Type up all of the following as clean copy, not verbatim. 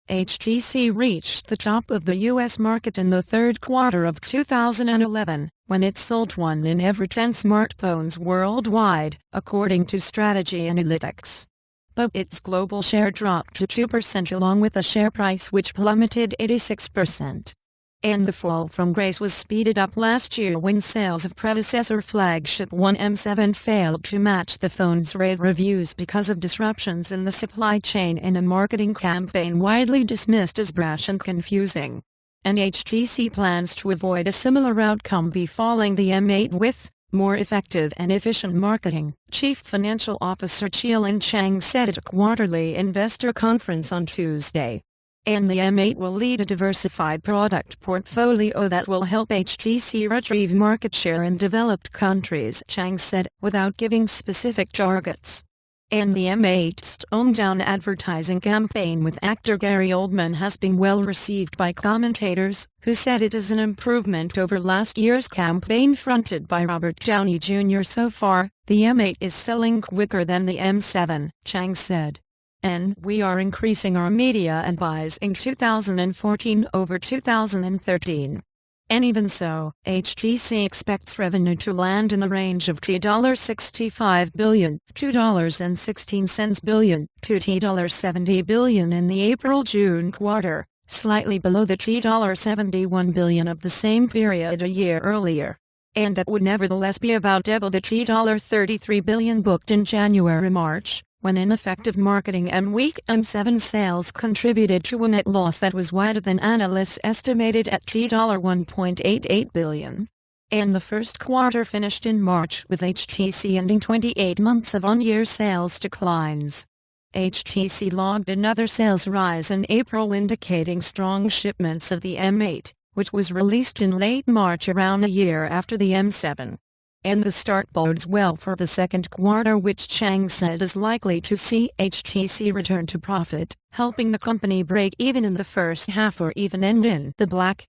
HTC reached the top of the U.S. market in the third quarter of 2011, when it sold 1 in every 10 smartphones worldwide, according to Strategy Analytics. But its global share dropped to 2% along with a share price which plummeted 86%. And the fall from grace was speeded up last year when sales of predecessor flagship M7 failed to match the phone's rave reviews because of disruptions in the supply chain and a marketing campaign widely dismissed as brash and confusing. And HTC plans to avoid a similar outcome befalling the M8 with more effective and efficient marketing, Chief Financial Officer Chialin Chang said at a quarterly investor conference on Tuesday. And the M8 will lead a diversified product portfolio that will help HTC retrieve market share in developed countries, Chang said, without giving specific targets. And the M8's toned-down advertising campaign with actor Gary Oldman has been well received by commentators, who said it is an improvement over last year's campaign fronted by Robert Downey Jr. So far, the M8 is selling quicker than the M7, Chang said. And we are increasing our media and buys in 2014 over 2013. And even so, HTC expects revenue to land in the range of $65 billion, $2.16 billion, to $70 billion in the April-June quarter, slightly below the $71 billion of the same period a year earlier. And that would nevertheless be about double the $33 billion booked in January-March, when ineffective marketing and weak M7 sales contributed to a net loss that was wider than analysts estimated at $1.88 billion. And the first quarter finished in March with HTC ending 28 months of on-year sales declines. HTC logged another sales rise in April, indicating strong shipments of the M8, which was released in late March around a year after the M7. And the start bodes well for the second quarter, which Chang said is likely to see HTC return to profit, helping the company break even in the first half or even end in the black.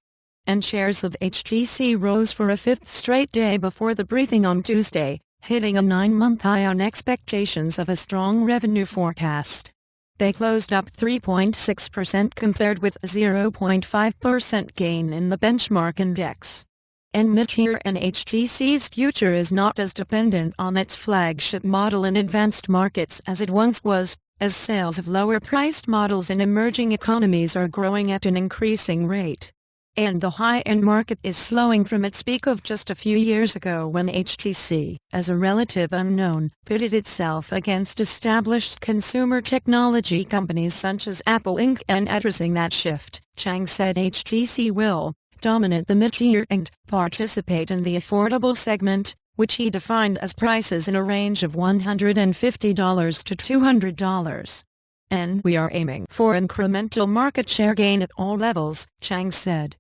And shares of HTC rose for a fifth straight day before the briefing on Tuesday, hitting a 9-month high on expectations of a strong revenue forecast. They closed up 3.6% compared with a 0.5% gain in the benchmark index. And mid-tier and HTC's future is not as dependent on its flagship model in advanced markets as it once was, as sales of lower-priced models in emerging economies are growing at an increasing rate. And the high-end market is slowing from its peak of just a few years ago when HTC, as a relative unknown, pitted itself against established consumer technology companies such as Apple Inc. And addressing that shift, Chang said HTC will dominate the mid-tier and participate in the affordable segment, which he defined as prices in a range of $150 to $200. And we are aiming for incremental market share gain at all levels, Chang said.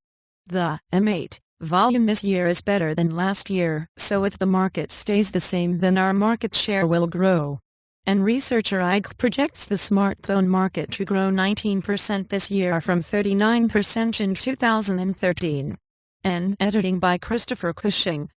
The M8 volume this year is better than last year, so if the market stays the same then our market share will grow. And researcher IDC projects the smartphone market to grow 19% this year from 39% in 2013. And editing by Christopher Cushing.